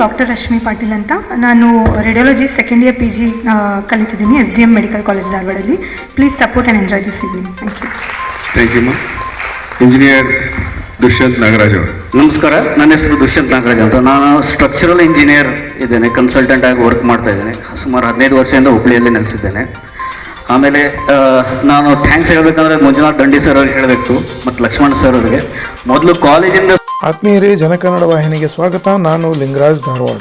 Doctor Rashmi Patil ಅಂತ. ನಾನು radiology second year PG ಕಲಿತಿದ್ದೀನಿ SDM ಮೆಡಿಕಲ್ ಕಾಲೇಜ್ ಧಾರವಾಡಲ್ಲಿ. Please support and enjoy this evening. Thank you. Engineer Dushyant Nagaraj ಅವರು. ನಮಸ್ಕಾರ, ನನ್ನ ಹೆಸರು ದುಷ್ಯಂತ್ ನಾಗರಾಜ್ ಅಂತ. ನಾನು ಸ್ಟ್ರಕ್ಚರಲ್ ಇಂಜಿನಿಯರ್ ಇದ್ದೇನೆ, ಕನ್ಸಲ್ಟೆಂಟ್ ಆಗಿ ವರ್ಕ್ ಮಾಡ್ತಾ ಇದ್ದೇನೆ. ಸುಮಾರು 15 ವರ್ಷದಿಂದ ಹುಬ್ಳಿಯಲ್ಲಿ ನೆಲೆಸಿದ್ದೇನೆ. ಆಮೇಲೆ ನಾನು ಥ್ಯಾಂಕ್ಸ್ ಹೇಳಬೇಕಂದ್ರೆ ಮಂಜುನಾಥ್ ದಂಡಿ ಸರ್ ಅವ್ರಿಗೆ ಹೇಳಬೇಕು ಮತ್ತು ಲಕ್ಷ್ಮಣ್ ಸರ್ ಅವರಿಗೆ. ಮೊದಲು ಕಾಲೇಜಿಂದ ಆತ್ಮೀಯರೇ, ಜನಕನ್ನಡ ವಾಹಿನಿಗೆ ಸ್ವಾಗತ. ನಾನು ಲಿಂಗರಾಜ್ ಧಾರವಾಡ.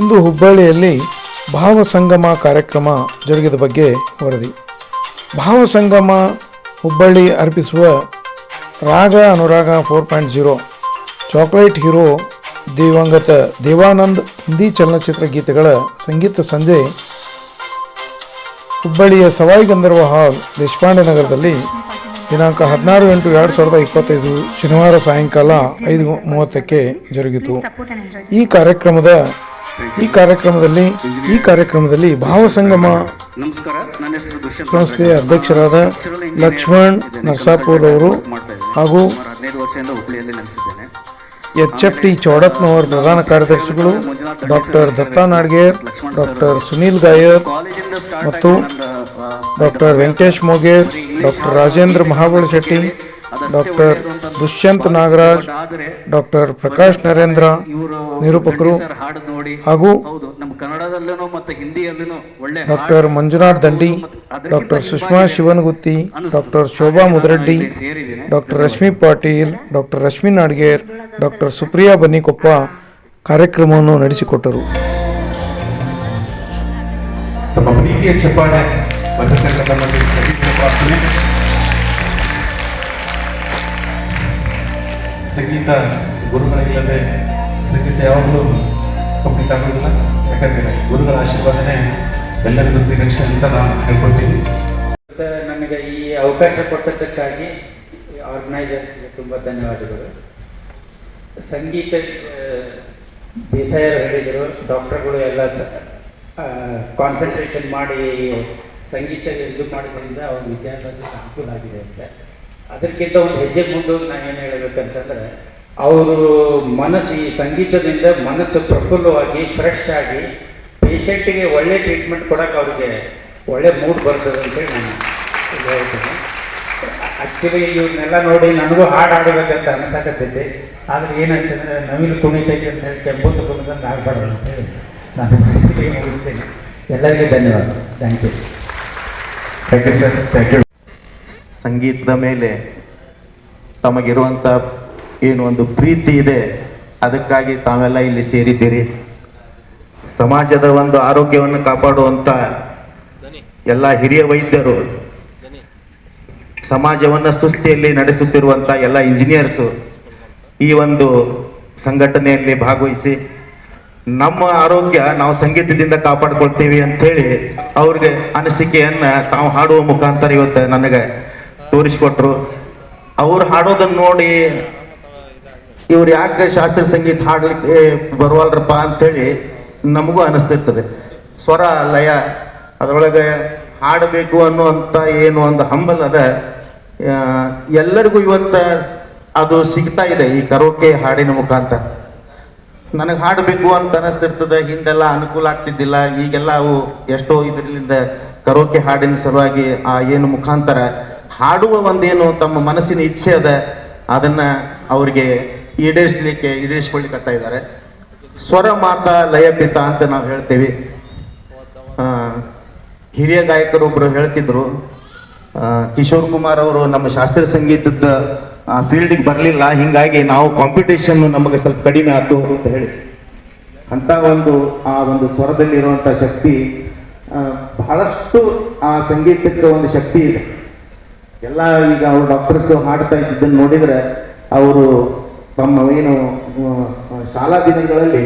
ಇಂದು ಹುಬ್ಬಳ್ಳಿಯಲ್ಲಿ ಭಾವಸಂಗಮ ಕಾರ್ಯಕ್ರಮ ಜರುಗಿದ ಬಗ್ಗೆ ವರದಿ. ಭಾವಸಂಗಮ ಹುಬ್ಬಳ್ಳಿ ಅರ್ಪಿಸುವ ರಾಗ ಅನುರಾಗ 4.0 ಚಾಕ್ಲೇಟ್ ಹೀರೋ ದಿವಂಗತ ದೇವಾನಂದ್ ಹಿಂದಿ ಚಲನಚಿತ್ರ ಗೀತೆಗಳ ಸಂಗೀತ ಸಂಜೆ ಹುಬ್ಬಳ್ಳಿಯ ಸವಾಯಿ ಗಂಧರ್ವ ಹಾಲ್ ದೇಶಪಾಂಡೆ ನಗರದಲ್ಲಿ ದಿನಾಂಕ 16/8/2025 ಶನಿವಾರ ಸಾಯಂಕಾಲ 5:30ಕ್ಕೆ ಜರುಗಿತು. ಈ ಕಾರ್ಯಕ್ರಮದಲ್ಲಿ ಭಾವಸಂಗಮ ಸಂಸ್ಥೆಯ ಅಧ್ಯಕ್ಷರಾದ ಲಕ್ಷ್ಮಣ್ ನರ್ಸಾಪುರ್ ಅವರು ಹಾಗೂ HFD ಚೌಡಪ್ಪನವರ ಪ್ರಧಾನ ಕಾರ್ಯದರ್ಶಿಗಳು, ಡಾಕ್ಟರ್ ದತ್ತಾ ನಾಡ್ಗೇರ್, ಡಾಕ್ಟರ್ ಸುನೀಲ್ ಗಾಯರ್ ಮತ್ತು doctor Venkatesh Mogher, doctor Rajendra Mahabala Shetty, doctor Dushyant Nagaraj, doctor Prakash Narendra ನಿರೂಪಕರು ಹಾಗೂ doctor Manjunath Dandi, doctor Sushma Shivanagutti, doctor Shobha Mudareddy, doctor Rashmi Patil, doctor Rashmi Nadger, doctor Supriya Bannikoppa ಕಾರ್ಯಕ್ರಮವನ್ನು ನಡೆಸಿಕೊಟ್ಟರು. ತಮ್ಮ ಪ್ರೀತಿಯ ಚಪ್ಪಾಳೆ ಸಂಗೀತ ಗುರುಗಳಿಲ್ಲದೆ ಸಂಗೀತ ಯಾವಾಗಲೂ ಕಂಪ್ಲೀಟ್ ಆಗೋದಿಲ್ಲ. ಯಾಕಂದರೆ ಗುರುಗಳ ಆಶೀರ್ವಾದನೆ ಎಲ್ಲರಿಗೂ ಶ್ರೀರಕ್ಷೆ ಅಂತ ನಾನು ಹೇಳ್ಕೊಳ್ತೀನಿ. ನನಗೆ ಈ ಅವಕಾಶ ಕೊಟ್ಟದ್ದಕ್ಕಾಗಿ ಆರ್ಗನೈಸರ್ಸ್ಗೆ ತುಂಬ ಧನ್ಯವಾದಗಳು. ಸಂಗೀತ ದೇಸಾಯರು ಹೇಳಿದರು, ಡಾಕ್ಟರ್ಗಳು ಎಲ್ಲ ಕಾನ್ಸಂಟ್ರೇಷನ್ ಮಾಡಿ ಸಂಗೀತ ಇದು ಮಾಡೋದ್ರಿಂದ ಅವ್ರ ವಿದ್ಯಾಭ್ಯಾಸಕ್ಕೆ ಅನುಕೂಲ ಆಗಿದೆ ಅಂತ. ಅದಕ್ಕಿಂತ ಒಂದು ಹೆಜ್ಜೆ ಮುಂದೋಗಿ ನಾವೇನು ಹೇಳಬೇಕಂತಂದರೆ, ಅವರು ಈ ಸಂಗೀತದಿಂದ ಮನಸ್ಸು ಪ್ರಫುಲ್ಲವಾಗಿ ಫ್ರೆಶ್ ಆಗಿ ಪೇಷಂಟಿಗೆ ಒಳ್ಳೆ ಟ್ರೀಟ್ಮೆಂಟ್ ಕೊಡೋಕೆ ಅವ್ರಿಗೆ ಒಳ್ಳೆ ಮೂಡ್ ಬರ್ತದೆ ಅಂತೇಳಿ ನಾನು ಹೇಳ್ತೀನಿ. ಆ್ಯಕ್ಚುಲಿ ಇವ್ರನ್ನೆಲ್ಲ ನೋಡಿ ನನಗೂ ಹಾಡು ಆಡಬೇಕಂತ ಅನಿಸಾಕತ್ತೈತಿ. ಆದರೆ ಏನಂತಂದರೆ ನವಿಲು ಕುಣಿತೈತಿ ಅಂತ ಹೇಳಿ ಕೆಂಪುತ್ತು ಕುಣಿದಂಗೆ ಆಗಬಾರ್ದು ಅಂತೇಳಿ ನಾನು ಮುಗಿಸ್ತೇನೆ. ಎಲ್ಲರಿಗೂ ಧನ್ಯವಾದ. Thank you. Thank you sir. Thank you. ಸಂಗೀತದ ಮೇಲೆ ತಮಗಿರುವಂಥ ಏನು ಒಂದು ಪ್ರೀತಿ ಇದೆ, ಅದಕ್ಕಾಗಿ ತಾವೆಲ್ಲ ಇಲ್ಲಿ ಸೇರಿದ್ದೀರಿ. ಸಮಾಜದ ಒಂದು ಆರೋಗ್ಯವನ್ನು ಕಾಪಾಡುವಂಥ ಎಲ್ಲ ಹಿರಿಯ ವೈದ್ಯರು, ಸಮಾಜವನ್ನು ಸುಸ್ಥಿತಿಯಲ್ಲಿ ನಡೆಸುತ್ತಿರುವಂಥ ಎಲ್ಲ ಇಂಜಿನಿಯರ್ಸು ಈ ಒಂದು ಸಂಘಟನೆಯಲ್ಲಿ ಭಾಗವಹಿಸಿ ನಮ್ಮ ಆರೋಗ್ಯ ನಾವು ಸಂಗೀತದಿಂದ ಕಾಪಾಡ್ಕೊಳ್ತೀವಿ ಅಂಥೇಳಿ ಅವ್ರಿಗೆ ಅನಿಸಿಕೆಯನ್ನು ತಾವು ಹಾಡುವ ಮುಖಾಂತರ ಇವತ್ತು ನನಗೆ ತೋರಿಸ್ಕೊಟ್ರು. ಅವ್ರು ಹಾಡೋದನ್ನು ನೋಡಿ ಇವ್ರು ಯಾಕೆ ಶಾಸ್ತ್ರೀಯ ಸಂಗೀತ ಹಾಡಲಿಕ್ಕೆ ಬರುವಲ್ರಪ್ಪ ಅಂಥೇಳಿ ನಮಗೂ ಅನಿಸ್ತಿರ್ತದೆ. ಸ್ವರ ಲಯ ಅದರೊಳಗೆ ಹಾಡಬೇಕು ಅನ್ನುವಂಥ ಏನು ಒಂದು ಹಂಬಲ ಅದ ಎಲ್ಲರಿಗೂ ಇವತ್ತು ಅದು ಸಿಗ್ತಾ ಇದೆ ಈ ಕರೋಕೆ ಹಾಡಿನ ಮುಖಾಂತರ. ನನಗೆ ಹಾಡಬೇಕು ಅಂತ ಅನಿಸ್ತಿರ್ತದೆ. ಹಿಂದೆಲ್ಲ ಅನುಕೂಲ ಆಗ್ತಿದ್ದಿಲ್ಲ, ಈಗೆಲ್ಲ ಅವು ಎಷ್ಟೋ ಇದರಿಂದ ಕರೋಕೆ ಹಾಡಿನ ಸಲುವಾಗಿ ಆ ಏನು ಮುಖಾಂತರ ಹಾಡುವ ಒಂದೇನು ತಮ್ಮ ಮನಸ್ಸಿನ ಇಚ್ಛೆ ಅದ ಅದನ್ನು ಅವರಿಗೆ ಈಡೇರಿಸ್ಕೊಳ್ಲಿಕ್ಕತ್ತಾ ಇದ್ದಾರೆ. ಸ್ವರ ಮಾತ ಲಯಪಿತ ಅಂತ ನಾವು ಹೇಳ್ತೇವೆ. ಹಿರಿಯ ಗಾಯಕರೊಬ್ಬರು ಹೇಳ್ತಿದ್ರು, ಕಿಶೋರ್ ಕುಮಾರ್ ಅವರು ನಮ್ಮ ಶಾಸ್ತ್ರೀಯ ಸಂಗೀತದ ಫೀಲ್ಡಿಗೆ ಬರಲಿಲ್ಲ, ಹೀಗಾಗಿ ನಾವು ಕಾಂಪಿಟೇಷನ್ ನಮಗೆ ಸ್ವಲ್ಪ ಕಡಿಮೆ ಆಯ್ತು ಅಂತ ಹೇಳಿ. ಅಂಥ ಆ ಒಂದು ಸ್ವರದಲ್ಲಿರುವಂಥ ಶಕ್ತಿ ಬಹಳಷ್ಟು ಆ ಸಂಗೀತಕ್ಕೆ ಒಂದು ಶಕ್ತಿ ಇದೆ. ಎಲ್ಲ ಈಗ ಅವರು ಡಾಕ್ಟರ್ಸ್ ಹಾಡ್ತಾ ಇದ್ದನ್ನು ನೋಡಿದರೆ ಅವರು ತಮ್ಮ ಏನು ಶಾಲಾ ದಿನಗಳಲ್ಲಿ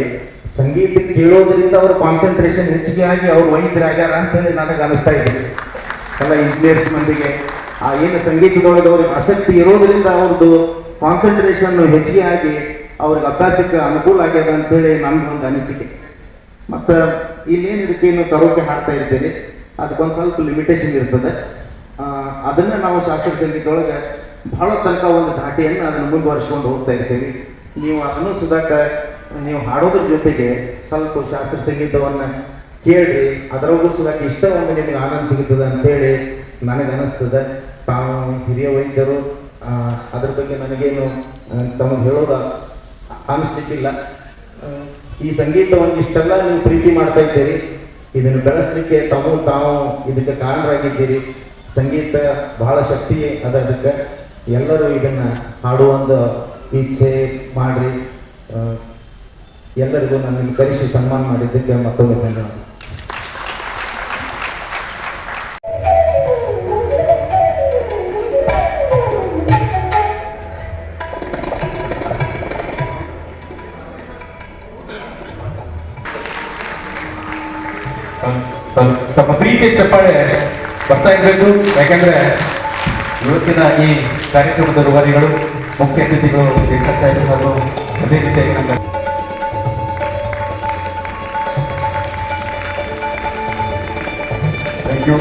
ಸಂಗೀತ ಕೇಳೋದ್ರಿಂದ ಅವ್ರ ಕಾನ್ಸಂಟ್ರೇಷನ್ ಹೆಚ್ಚಿಗೆ ಆಗಿ ಅವ್ರು ವೈದ್ಯರಾಗ್ಯಾರ ಅಂತೇಳಿ ನನಗೆ ಅನಿಸ್ತಾ ಇದೆ. ಎಲ್ಲ ಇಂಜಿನಿಯರ್ಸ್ ಮಂದಿಗೆ ಆ ಏನು ಸಂಗೀತದೊಳಗೆ ಅವ್ರಿಗೆ ಆಸಕ್ತಿ ಇರೋದ್ರಿಂದ ಅವ್ರದ್ದು ಕಾನ್ಸಂಟ್ರೇಷನ್ ಹೆಚ್ಚಿಗೆ ಆಗಿ ಅವ್ರಿಗೆ ಅಭ್ಯಾಸಕ್ಕೆ ಅನುಕೂಲ ಆಗ್ಯದ ಅಂತೇಳಿ ನಮ್ಗೊಂದು ಅನಿಸಿಕೆ. ಮತ್ತು ಇಲ್ಲೇನು ಇದಕ್ಕೇನು ಕರೋಕೆ ಹಾಡ್ತಾ ಇದ್ದೇನೆ, ಅದಕ್ಕೊಂದು ಸ್ವಲ್ಪ ಲಿಮಿಟೇಷನ್ ಇರ್ತದೆ. ಅದನ್ನು ನಾವು ಶಾಸ್ತ್ರೀಯ ಸಂಗೀತದೊಳಗೆ ಬಹಳ ತನಕ ಒಂದು ಧಾಟಿಯನ್ನು ಅದನ್ನು ಮುಂದುವರಿಸ್ಕೊಂಡು ಹೋಗ್ತಾ ಇರ್ತೀವಿ. ನೀವು ಅದನ್ನು ಸುಧಾಕ ನೀವು ಹಾಡೋದ್ರ ಜೊತೆಗೆ ಸ್ವಲ್ಪ ಶಾಸ್ತ್ರೀಯ ಸಂಗೀತವನ್ನು ಕೇಳ್ರಿ, ಅದರಲ್ಲೂ ಸುಧಾಗಿ ಇಷ್ಟ ಒಂದು ನಿಮಗೆ ಆನಂದ ಸಿಗುತ್ತದೆ ಅಂತೇಳಿ ನನಗೆ ಅನಿಸ್ತದೆ. ತಾವು ಹಿರಿಯ ವೈದ್ಯರು, ಅದ್ರ ಬಗ್ಗೆ ನನಗೇನು ತಮಗೆ ಹೇಳೋದು ಅನಿಸ್ತಿಕ್ಕಿಲ್ಲ. ಈ ಸಂಗೀತವನ್ನು ಇಷ್ಟೆಲ್ಲ ನೀವು ಪ್ರೀತಿ ಮಾಡ್ತಾ ಇದ್ದೀರಿ, ಇದನ್ನು ಬೆಳೆಸಲಿಕ್ಕೆ ತಾವು ಇದಕ್ಕೆ ಕಾರಣರಾಗಿದ್ದೀರಿ. ಸಂಗೀತ ಬಹಳ ಶಕ್ತಿ ಅದ, ಅದಕ್ಕೆ ಎಲ್ಲರೂ ಇದನ್ನು ಹಾಡುವಂಥ ಇಚ್ಛೆ ಮಾಡಿರಿ. ಎಲ್ಲರಿಗೂ ನಾನು ಕರೆಸಿ ಸನ್ಮಾನ ಮಾಡಿದ್ದಕ್ಕೆ ಮತ್ತೊಮ್ಮೆ ಧನ್ಯವಾದ. ತಮ್ಮ ಪ್ರೀತಿಯ ಚಪ್ಪಾಳೆ ಬರ್ತಾ ಇರಬೇಕು. ಯಾಕಂದ್ರೆ ಇವತ್ತಿನ ಈ ಕಾರ್ಯಕ್ರಮದ ರೂವಾರಿಗಳು, ಮುಖ್ಯ ಅತಿಥಿಗಳು ದೇಸಾಯಿ ಸಾಹೇಬರು ಹಾಗೂ ಅದೇ ರೀತಿಯಾಗಿ ನಮ್ಮ thank you.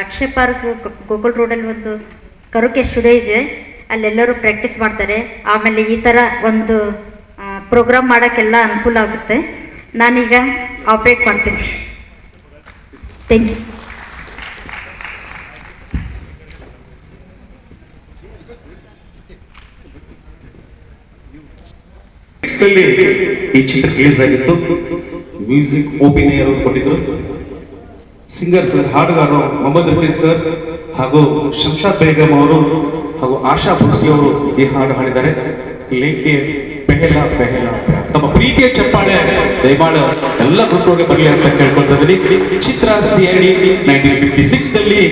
Akshaya park Gokul ರೋಡಲ್ಲಿ ಒಂದು ಕರೋಕೆ ಸ್ಟುಡಿಯೋ ಇದೆ, ಅಲ್ಲೆಲ್ಲರೂ ಪ್ರಾಕ್ಟೀಸ್ ಮಾಡ್ತಾರೆ. ಆಮೇಲೆ ಈ ಥರ ಒಂದು ಪ್ರೋಗ್ರಾಮ್ ಮಾಡೋಕ್ಕೆಲ್ಲ ಅನುಕೂಲ ಆಗುತ್ತೆ. ನಾನೀಗ ಆಪ್ರೇಟ್ ಮಾಡ್ತೀನಿ. Thank you. ಈ ಚಿತ್ರ ರಿಲೀಸ್ ಆಗಿತ್ತು. ಮ್ಯೂಸಿಕ್ ಓಪಿನಿಯರ್ ಅವರು ಕೊಟ್ಟಿದ್ರು. ಸಿಂಗರ್ ಸರ್, ಹಾಡುಗಾರರು ಮೊಹಮ್ಮದ್ ರಫೀ ಸರ್ ಹಾಗೂ ಶಂಷಾದ್ ಬೇಗಂ ಅವರು ಹಾಗೂ ಆಶಾ ಭೋಸ್ಲೆ ಅವರು ಈ ಹಾಡು ಹಾಡಿದ್ದಾರೆ. ಲೇಕೆ ಪೆಹಲಾ ಪೆಹಲಾ. ತಮ್ಮ ಪ್ರೀತಿಯ ಚಪ್ಪಾಳೆ ದಯಮಾಡಿ ಎಲ್ಲ ಗ್ರೂಪ್ಗೆ ಬರಲಿ ಅಂತ ಕೇಳ್ಕೊಳ್ತಿದ್ದೀನಿ. ಚಿತ್ರ CID 1956 ನಲ್ಲಿ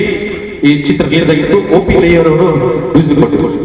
ಈ ಚಿತ್ರ ರಿಲೀಸ್ ಆಗಿತ್ತು. OP ಲೇಯರ್ ಅವರು ಮ್ಯೂಸಿಕ್ ಕೊಟ್ಟಿದ್ರು.